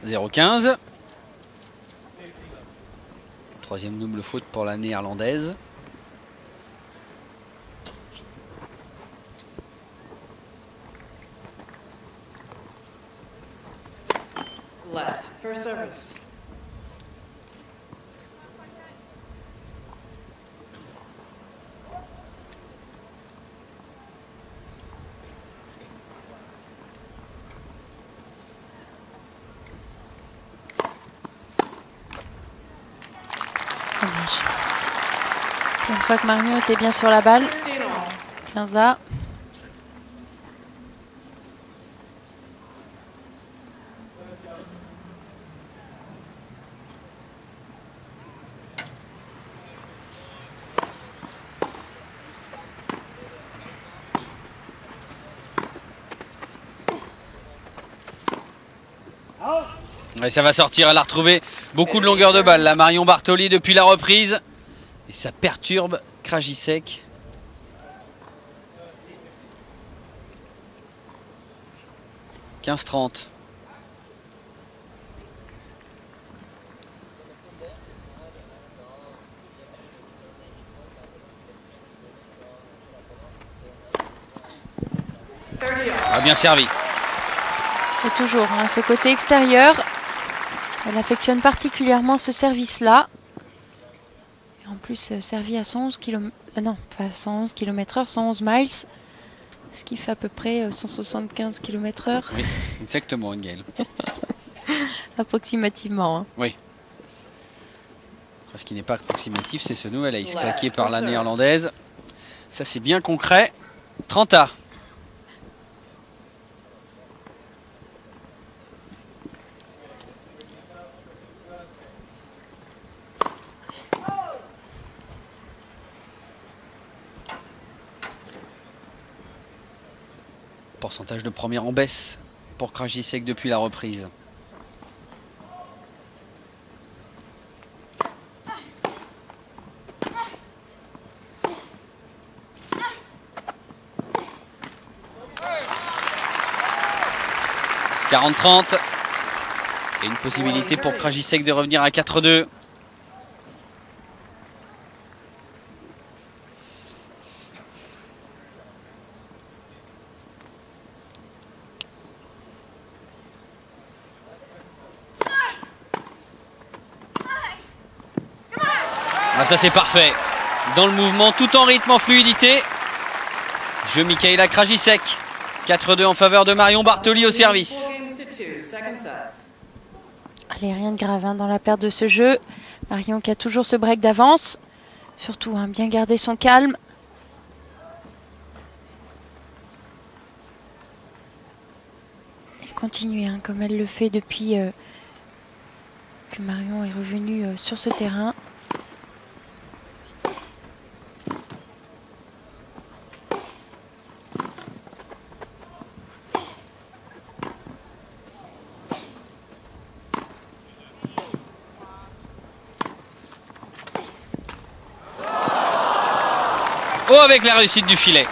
0-15. Troisième double faute pour la néerlandaise. Left for service. Une fois que Marion était bien sur la balle. 15A. Ouais, ça va sortir, elle a retrouvé beaucoup de longueur de balle là, Marion Bartoli depuis la reprise. Et ça perturbe Krajicek. « 15-30. Ah, bien servi. Et toujours hein, ce côté extérieur. Elle affectionne particulièrement ce service-là. Et en plus, servi à 111 km. Non, pas 111 km/h, 111 miles. Ce qui fait à peu près 175 km/h. Oui, exactement, Gaël. Approximativement. Hein. Oui. Ce qui n'est pas approximatif, c'est ce nouvel ace claqué par la néerlandaise. Ça, c'est bien concret. 30A. Pourcentage de première en baisse pour Krajicek depuis la reprise. « 40-30 » et une possibilité pour Krajicek de revenir à 4-2. Ah, ça c'est parfait. Dans le mouvement, tout en rythme, en fluidité. Jeu Michaela Krajicek. 4-2 en faveur de Marion Bartoli au service. Allez, rien de grave hein, dans la perte de ce jeu. Marion qui a toujours ce break d'avance. Surtout, hein, bien garder son calme. Et continuer hein, comme elle le fait depuis que Marion est revenue sur ce terrain. Oh, avec la réussite du filet.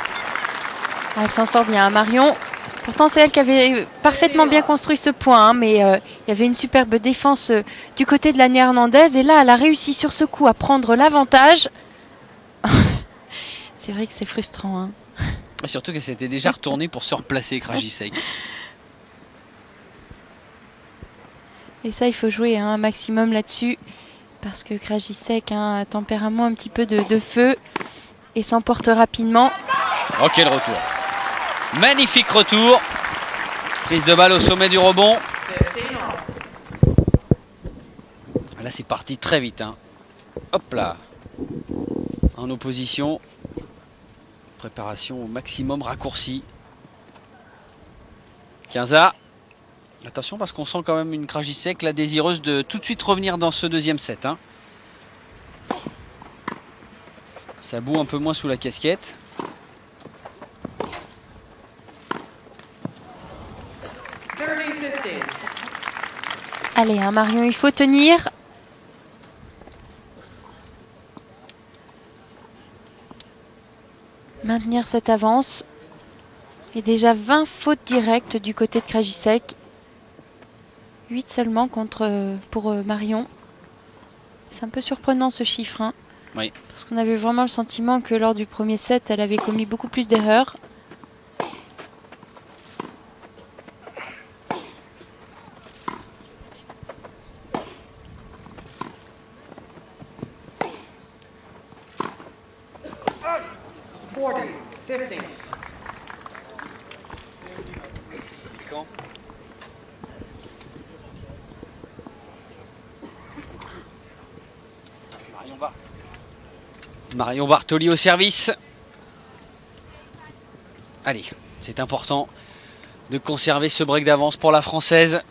Elle s'en sort bien, Marion. Pourtant, c'est elle qui avait parfaitement bien construit ce point. Hein, mais il y avait une superbe défense du côté de la néerlandaise. Et là, elle a réussi sur ce coup à prendre l'avantage. C'est vrai que c'est frustrant. Hein. Et surtout qu'elle s'était déjà retournée pour se replacer, Krajicek. Et ça, il faut jouer hein, un maximum là-dessus. Parce que Krajicek a un tempérament un petit peu de feu. Et s'emporte rapidement. Oh, quel retour. Magnifique retour. Prise de balle au sommet du rebond. Là, c'est parti très vite. Hein. Hop là. En opposition. Préparation au maximum raccourci. 15A. Attention parce qu'on sent quand même une Krajicek, la désireuse de tout de suite revenir dans ce deuxième set. Hein. Ça boue un peu moins sous la casquette. Allez, hein, Marion, il faut tenir. Maintenir cette avance. Et déjà 20 fautes directes du côté de Krajicek. 8 seulement pour Marion. C'est un peu surprenant ce chiffre. Hein, oui. Parce qu'on avait vraiment le sentiment que lors du premier set, elle avait commis beaucoup plus d'erreurs. Marion Bartoli au service. Allez, c'est important de conserver ce break d'avance pour la Française.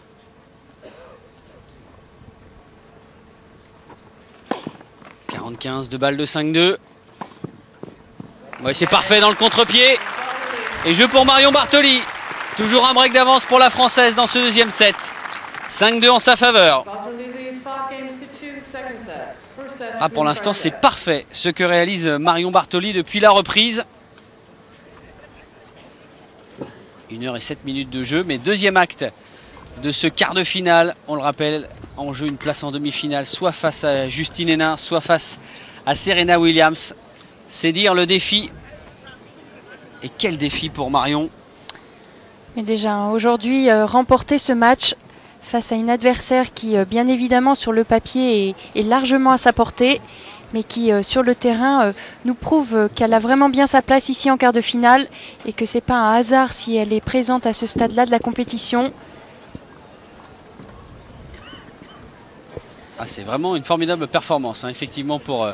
« 45 de balle de 5-2. » Ouais, c'est parfait dans le contre-pied. Et jeu pour Marion Bartoli. Toujours un break d'avance pour la Française dans ce deuxième set. 5-2 en sa faveur. Ah, pour l'instant, c'est parfait ce que réalise Marion Bartoli depuis la reprise. 1h07 de jeu, mais deuxième acte de ce quart de finale. On le rappelle, en jeu une place en demi-finale, soit face à Justine Henin, soit face à Serena Williams. C'est dire le défi. Et quel défi pour Marion. Mais déjà, aujourd'hui, remporter ce match face à une adversaire qui, bien évidemment, sur le papier est largement à sa portée, mais qui, sur le terrain, nous prouve qu'elle a vraiment bien sa place ici en quart de finale et que c'est pas un hasard si elle est présente à ce stade-là de la compétition. Ah, c'est vraiment une formidable performance, hein, effectivement, pour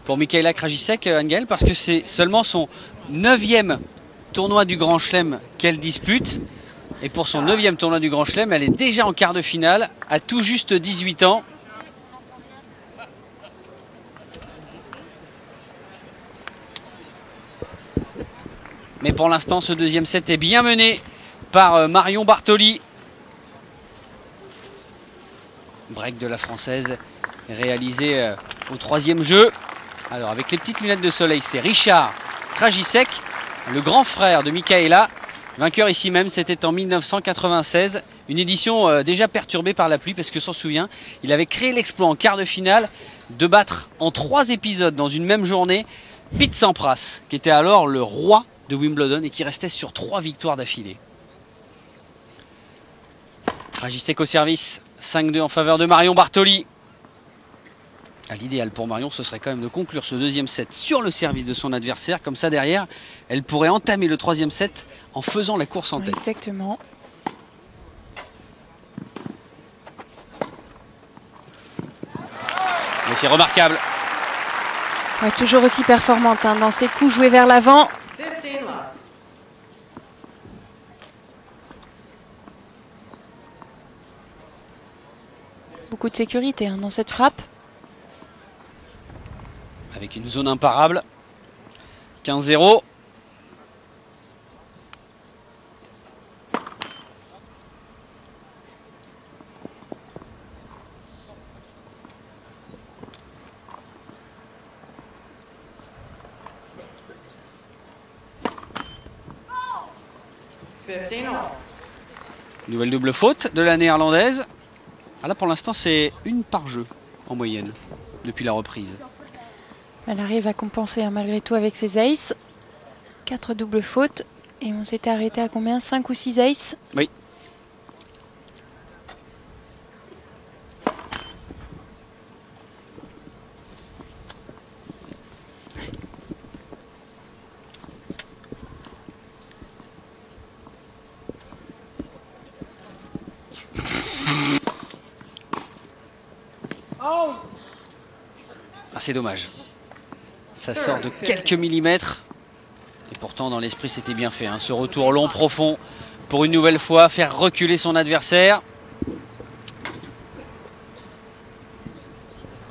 Michaela Krajicek, Angel, parce que c'est seulement son 9e tournoi du Grand Chelem qu'elle dispute. Et pour son 9e tournoi du Grand Chelem, elle est déjà en quart de finale, à tout juste 18 ans. Mais pour l'instant, ce deuxième set est bien mené par Marion Bartoli. Break de la Française réalisé au 3e jeu. Alors avec les petites lunettes de soleil, c'est Richard Krajicek, le grand frère de Michaela. Vainqueur ici même, c'était en 1996. Une édition déjà perturbée par la pluie parce que s'en souvient, il avait créé l'exploit en quart de finale de battre en 3 épisodes dans une même journée Pete Sampras, qui était alors le roi de Wimbledon et qui restait sur 3 victoires d'affilée. Krajicek au service, 5-2 en faveur de Marion Bartoli. L'idéal pour Marion, ce serait quand même de conclure ce deuxième set sur le service de son adversaire. Comme ça, derrière, elle pourrait entamer le 3e set en faisant la course en tête. Exactement. Mais c'est remarquable. Ouais, toujours aussi performante hein, dans ses coups joués vers l'avant. Beaucoup de sécurité hein, dans cette frappe. Avec une zone imparable. 15-0. Nouvelle double faute de la néerlandaise. Ah là pour l'instant c'est une par jeu en moyenne depuis la reprise. Elle arrive à compenser hein, malgré tout avec ses aces. 4 doubles fautes. Et on s'était arrêté à combien? 5 ou 6 aces? Oui. Ah, c'est dommage. Ça sort de quelques millimètres. Et pourtant, dans l'esprit, c'était bien fait. Hein. Ce retour long, profond, pour une nouvelle fois, faire reculer son adversaire.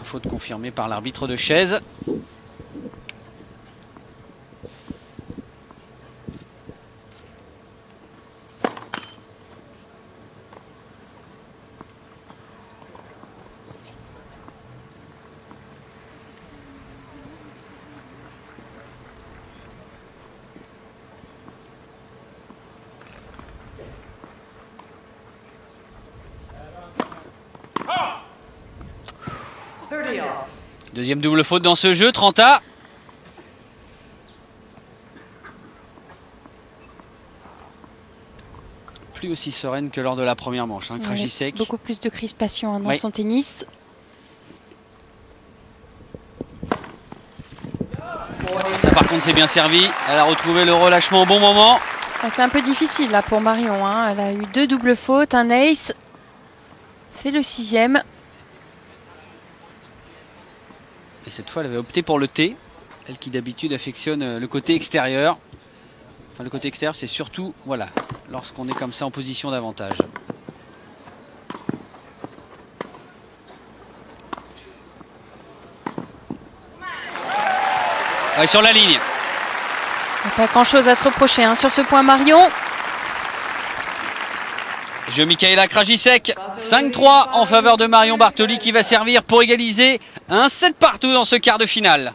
Faute confirmée par l'arbitre de chaise. 30 all. Deuxième double faute dans ce jeu, 30-A. Plus aussi sereine que lors de la première manche, hein, Krajicek. Beaucoup plus de crispation hein, dans Oui. son tennis. Ça par contre c'est bien servi. Elle a retrouvé le relâchement au bon moment. C'est un peu difficile là pour Marion. Hein. Elle a eu 2 doubles fautes, un ace. C'est le 6e. Et cette fois elle avait opté pour le T. Elle qui d'habitude affectionne le côté extérieur. Enfin le côté extérieur c'est surtout, voilà, lorsqu'on est comme ça en position d'avantage. Ouais, sur la ligne. Pas grand chose à se reprocher hein, sur ce point Marion. Jeu Michaela Krajicek, 5-3 en faveur de Marion Bartoli qui va servir pour égaliser un 7 partout dans ce quart de finale.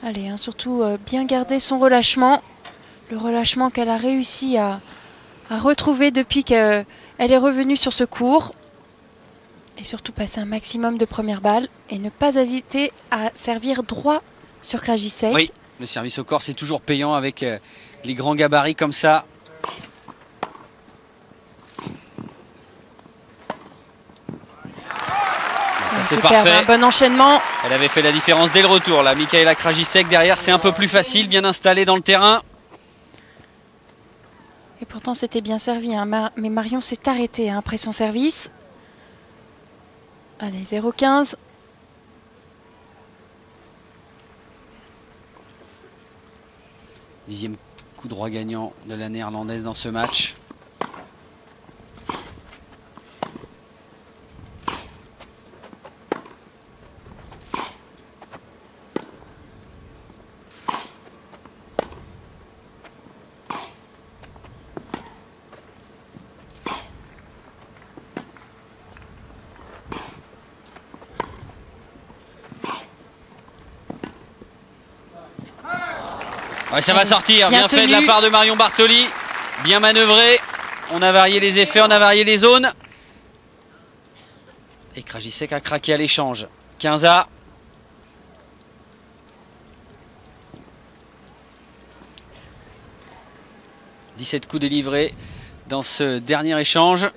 Allez, hein, surtout bien garder son relâchement. Le relâchement qu'elle a réussi à retrouver depuis qu'elle est revenue sur ce court. Et surtout passer un maximum de premières balles et ne pas hésiter à servir droit sur Krajicek. Oui, le service au corps c'est toujours payant avec les grands gabarits comme ça. Ça c'est Superbe, parfait. un bon enchaînement. Elle avait fait la différence dès le retour là. Michaela Krajicek derrière c'est un peu plus facile, bien installé dans le terrain. Et pourtant c'était bien servi, hein. Mais Marion s'est arrêtée hein, après son service. Allez, 0,15. Dixième coup droit gagnant de la néerlandaise dans ce match. Ouais, ça va sortir, bien fait de la part de Marion Bartoli, bien manœuvré, on a varié les effets, on a varié les zones. Et Krajicek a craqué à l'échange, 15-A. « 17 coups délivrés dans ce dernier échange. »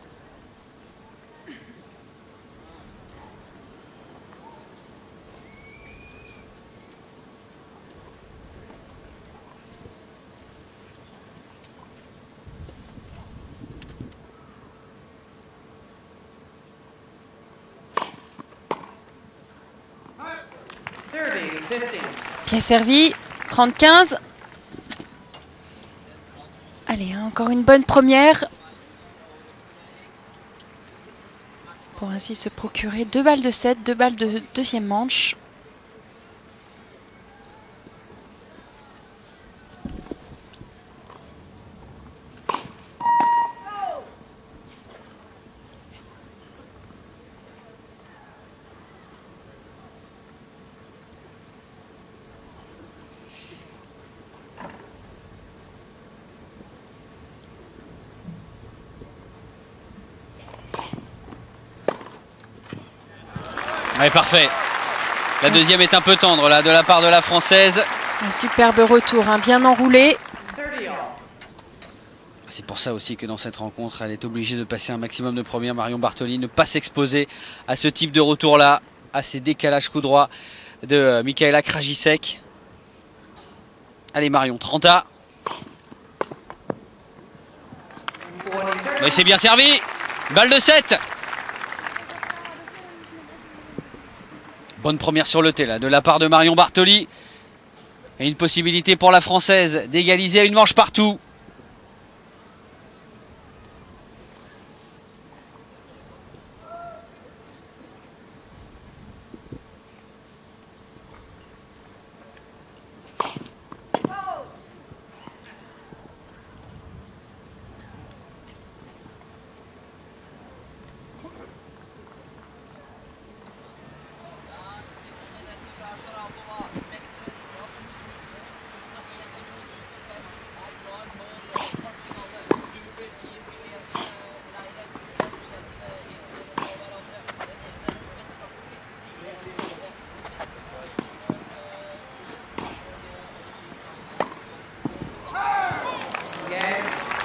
Bien servi, 30-15. Allez, hein, encore une bonne première. Pour ainsi se procurer 2 balles de 7, 2 balles de deuxième manche. Ouais, parfait. La deuxième est un peu tendre là de la part de la Française. Un superbe retour, hein, bien enroulé. 30 all. C'est pour ça aussi que dans cette rencontre, elle est obligée de passer un maximum de premières. Marion Bartoli, ne pas s'exposer à ce type de retour-là, à ces décalages coup droit de Michaela Krajicek. Allez Marion, 30-A. Et c'est bien servi. Balle de 7. Bonne première sur le T là, de la part de Marion Bartoli. Et une possibilité pour la Française d'égaliser à une manche partout.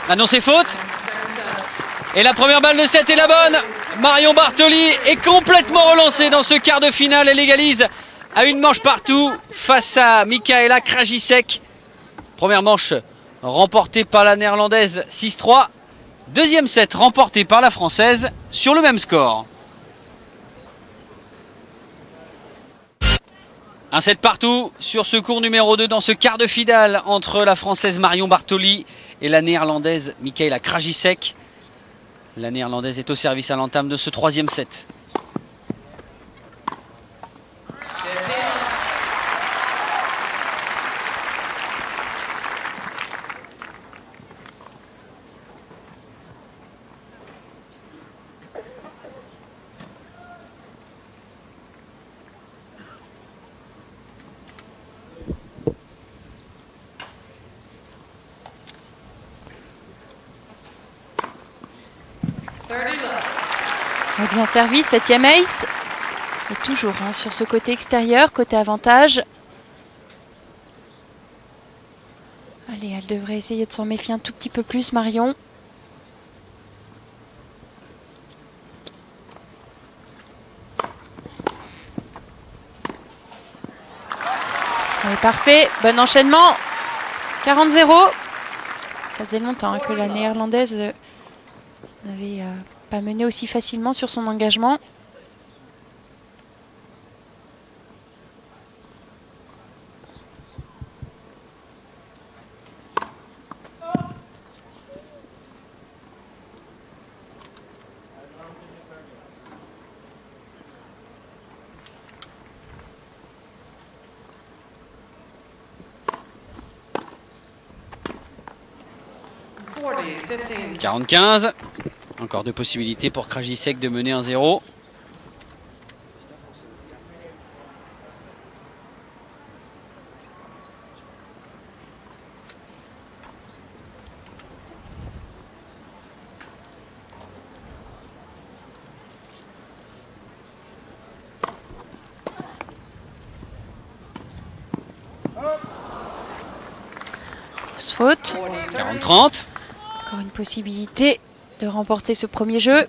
Ah non, c'est faute. Et la première balle de 7 est la bonne. Marion Bartoli est complètement relancée dans ce quart de finale. Elle égalise à une manche partout face à Michaela Krajicek. Première manche remportée par la néerlandaise 6-3. Deuxième set remporté par la française sur le même score. Un set partout sur ce court numéro 2 dans ce quart de finale entre la française Marion Bartoli et la néerlandaise Michaela Krajicek. La néerlandaise est au service à l'entame de ce troisième set. Bien servi, 7e ace. Et toujours sur ce côté extérieur, côté avantage. Allez, elle devrait essayer de s'en méfier un tout petit peu plus, Marion. Allez, parfait, bon enchaînement. 40-0. Ça faisait longtemps que la néerlandaise n'avait pas mené aussi facilement sur son engagement. $40, 15. 40-15. Encore deux possibilités pour Krajicek de mener 1-0. Grosse faute. 40-30. Encore une possibilité de remporter ce premier jeu.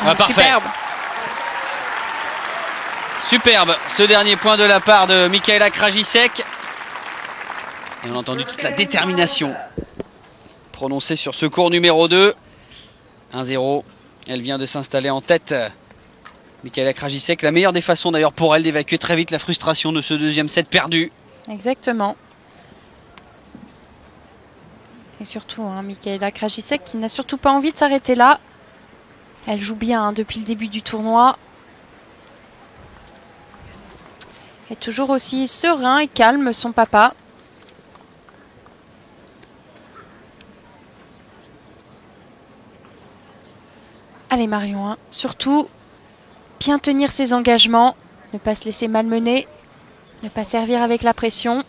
Ah, parfait. Superbe. Superbe ce dernier point de la part de Michaela Krajicek. Et on a entendu toute la détermination prononcée sur ce court numéro 2. 1-0. Elle vient de s'installer en tête. Michaela Krajicek, la meilleure des façons d'ailleurs pour elle d'évacuer très vite la frustration de ce deuxième set perdu. Exactement. Et surtout, Michaela Krajicek qui n'a surtout pas envie de s'arrêter là. Elle joue bien depuis le début du tournoi. Et toujours aussi serein et calme, son papa. Allez Marion, surtout bien tenir ses engagements, ne pas se laisser malmener, ne pas servir avec la pression.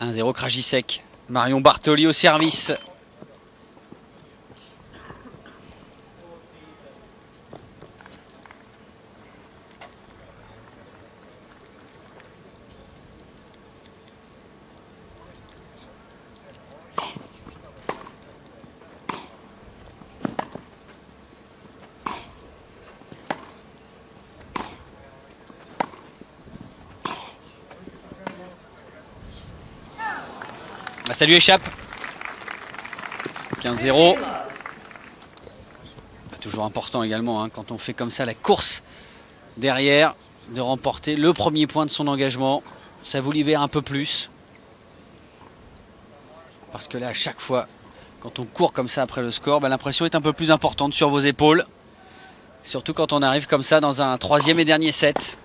« 1-0 Krajicek. Marion Bartoli au service. Bah, ça lui échappe. 15-0. Toujours important également quand on fait comme ça la course derrière, de remporter le premier point de son engagement. Ça vous libère un peu plus. Parce que là, à chaque fois, Quand on court comme ça après le score, l'impression est un peu plus importante sur vos épaules. Surtout quand on arrive comme ça dans un troisième et dernier set.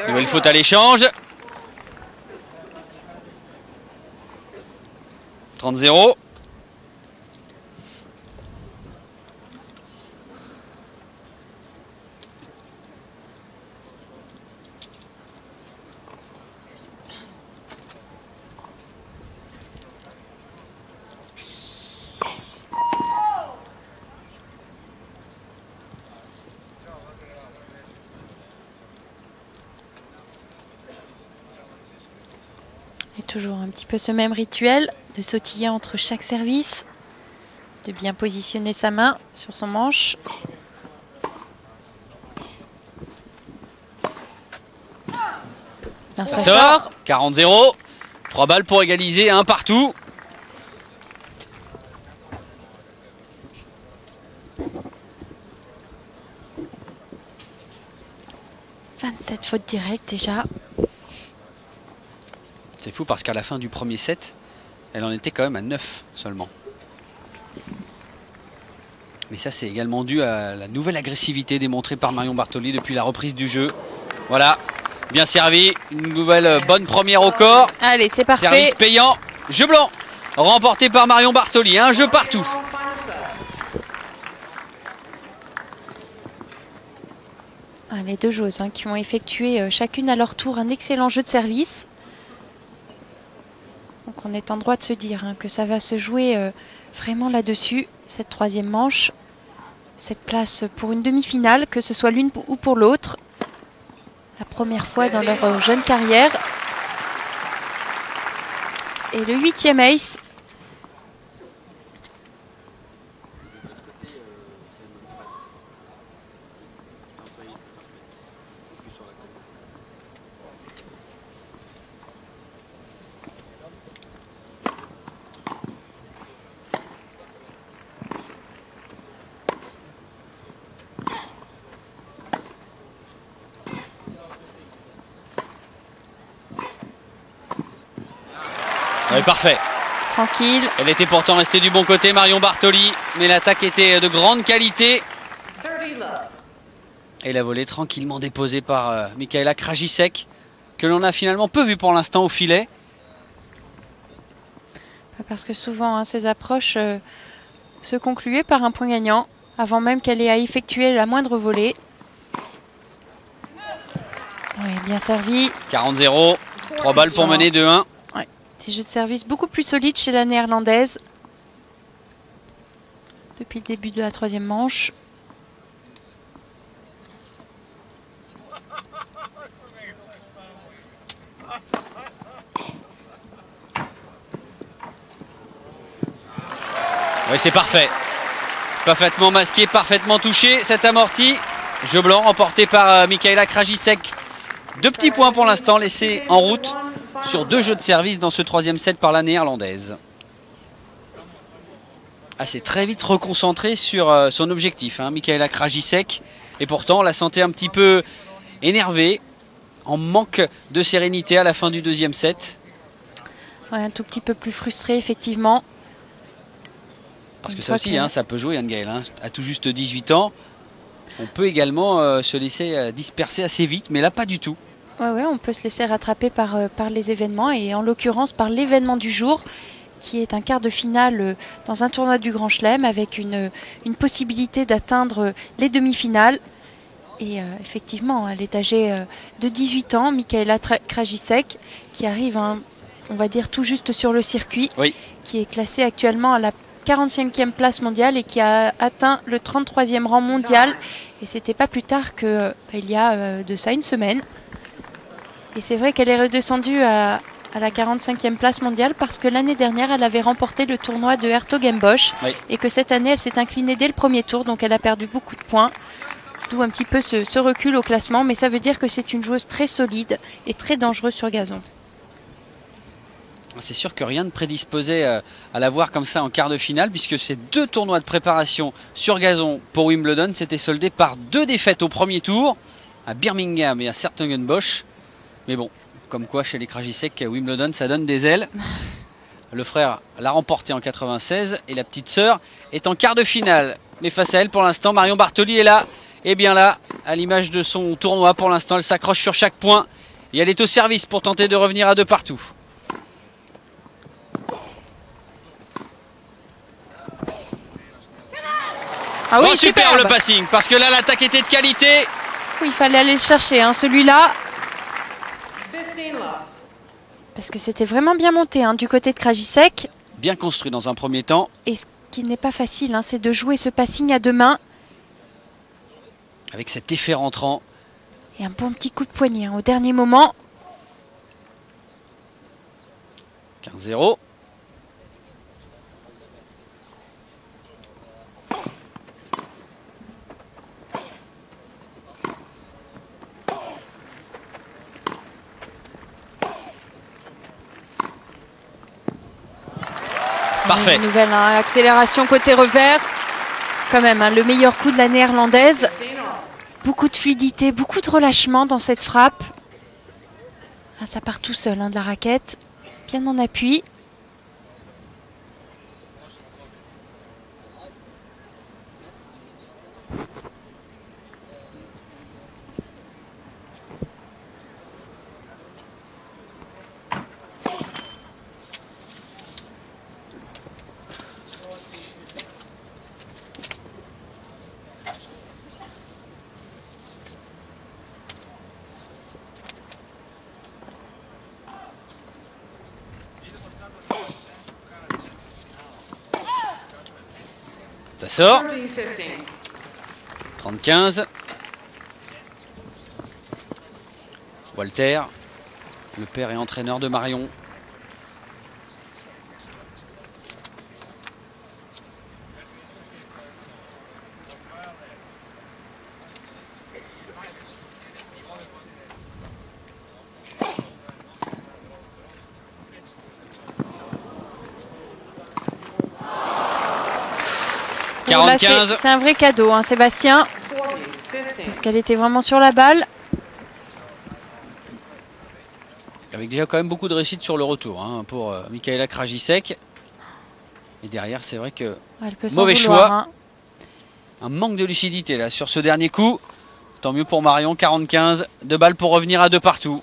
Nouvelle faute à l'échange. 30-0. Et toujours un petit peu ce même rituel de sautiller entre chaque service, de bien positionner sa main sur son manche. Non, ça sort. 40-0. 3 balles pour égaliser, 1 partout. « 27 fautes directes déjà. » C'est fou parce qu'à la fin du premier set, elle en était quand même à 9 seulement. Mais ça, c'est également dû à la nouvelle agressivité démontrée par Marion Bartoli depuis la reprise du jeu. Voilà, bien servi. Une nouvelle bonne première au corps. Allez, c'est parfait. Service payant. Jeu blanc, remporté par Marion Bartoli. Un jeu partout. Les deux joueuses qui ont effectué chacune à leur tour un excellent jeu de service. Donc on est en droit de se dire que ça va se jouer vraiment là-dessus, cette troisième manche. Cette place pour une demi-finale, que ce soit l'une ou pour l'autre. La première fois dans leur jeune carrière. Et le 8e ace. Oui, parfait. Tranquille. Elle était pourtant restée du bon côté, Marion Bartoli, mais l'attaque était de grande qualité. Et la volée tranquillement déposée par Michaela Krajicek, que l'on a finalement peu vu pour l'instant au filet. Parce que souvent, ces approches se concluaient par un point gagnant, avant même qu'elle ait à effectuer la moindre volée. Oui, bien servi. 40-0, 3 balles pour mener 2-1. Des jeux de service beaucoup plus solides chez la néerlandaise depuis le début de la troisième manche. Oui, c'est parfait. Parfaitement masqué, parfaitement touché. Cet amorti. Jeu blanc remporté par Michaela Krajicek. 2 petits points pour l'instant laissés en route sur 2 jeux de service dans ce troisième set par la néerlandaise. Elle s'est très vite reconcentrée sur son objectif, Michaela Krajicek. Et pourtant, on la sentait un petit peu énervée, en manque de sérénité à la fin du deuxième set. Ouais, un tout petit peu plus frustrée, effectivement. Parce que ça aussi, ça peut jouer, Anne-Gaëlle. À tout juste 18 ans, on peut également se laisser disperser assez vite, mais là, pas du tout. Ouais, on peut se laisser rattraper par les événements, et en l'occurrence par l'événement du jour, qui est un quart de finale dans un tournoi du Grand Chelem, avec une possibilité d'atteindre les demi-finales. Et effectivement, elle est âgée de 18 ans, Michaela Krajicek, qui arrive, on va dire, tout juste sur le circuit, oui, qui est classée actuellement à la 45e place mondiale et qui a atteint le 33e rang mondial. Et c'était pas plus tard qu'il y a de ça une semaine. Et c'est vrai qu'elle est redescendue à la 45e place mondiale parce que l'année dernière, elle avait remporté le tournoi de Hertogenbosch, oui, et que cette année, elle s'est inclinée dès le premier tour, donc elle a perdu beaucoup de points. D'où un petit peu ce recul au classement, mais ça veut dire que c'est une joueuse très solide et très dangereuse sur gazon. C'est sûr que rien ne prédisposait à la voir comme ça en quart de finale, puisque ces 2 tournois de préparation sur gazon pour Wimbledon s'étaient soldés par 2 défaites au premier tour, à Birmingham et à 's Hertogenbosch. Mais bon, Comme quoi, chez les Krajicek, Wimbledon, ça donne des ailes. Le frère l'a remporté en 96 et la petite sœur est en quart de finale. Mais face à elle, pour l'instant, Marion Bartoli est là. Et bien là, à l'image de son tournoi, pour l'instant, elle s'accroche sur chaque point. Et elle est au service pour tenter de revenir à 2 partout. Ah oui, oh, super superbe. le passing, parce que là, l'attaque était de qualité. Oui, il fallait aller le chercher, hein, celui-là. 15 love. Parce que c'était vraiment bien monté hein, du côté de Krajicek. Bien construit dans un premier temps. Et ce qui n'est pas facile, hein, c'est de jouer ce passing à 2 mains. Avec cet effet rentrant. Et un bon petit coup de poignet hein, au dernier moment. 15-0. Parfait. Une nouvelle hein, accélération côté revers. Quand même, hein, le meilleur coup de la néerlandaise. 15 all. Beaucoup de fluidité, beaucoup de relâchement dans cette frappe. Ah, ça part tout seul hein, de la raquette. Bien en appui. Ça sort. 30-15. 30-15. Walter, le père et entraîneur de Marion. Bon, là, 40-15. c'est un vrai cadeau, hein, Sébastien. 40-15. Parce qu'elle était vraiment sur la balle. Avec déjà quand même beaucoup de réussite sur le retour hein, pour Michaela Krajicek. Et derrière, c'est vrai que Elle peut s'en mauvais vouloir, choix. hein. Un manque de lucidité là sur ce dernier coup. Tant mieux pour Marion, 40-15. 2 balles pour revenir à 2 partout.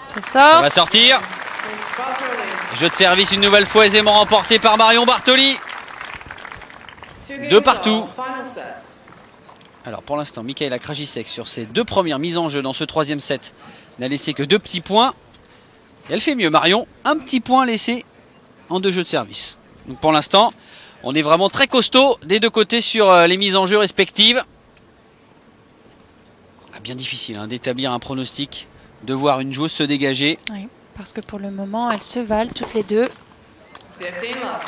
Ça Ça sort. va sortir. Spot release. Jeu de service une nouvelle fois aisément remporté par Marion Bartoli. 2 games De partout. all. Final set. Alors pour l'instant, Michaela Krajicek sur ses 2 premières mises en jeu dans ce 3e set n'a laissé que 2 petits points. Et elle fait mieux, Marion. Un petit point laissé en 2 jeux de service. Donc pour l'instant, on est vraiment très costaud des 2 côtés sur les mises en jeu respectives. Ah, bien difficile hein, d'établir un pronostic, de voir une joueuse se dégager. Oui, parce que pour le moment, elles se valent toutes les deux. 15 love.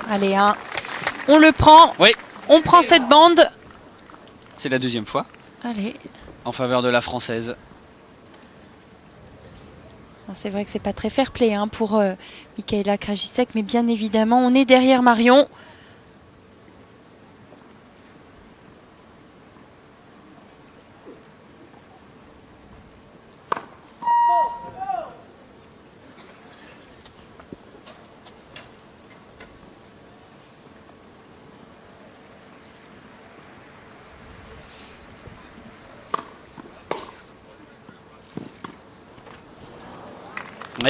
Allez, hein. On le prend. Oui, On prend cette bande. c'est la 2e fois Allez. en faveur de la Française. C'est vrai que c'est pas très fair-play hein, pour Michaela Krajicek, mais bien évidemment, on est derrière Marion.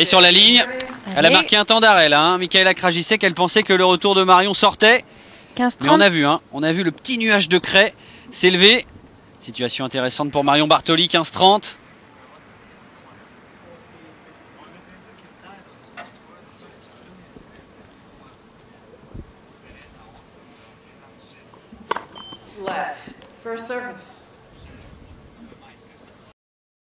Et sur la ligne, Elle a marqué un temps d'arrêt là, hein, Michaela Krajicek. Elle pensait que le retour de Marion sortait. 15-30. Mais on a vu le petit nuage de craie s'élever. Situation intéressante pour Marion Bartoli, 15-30. Let. First service.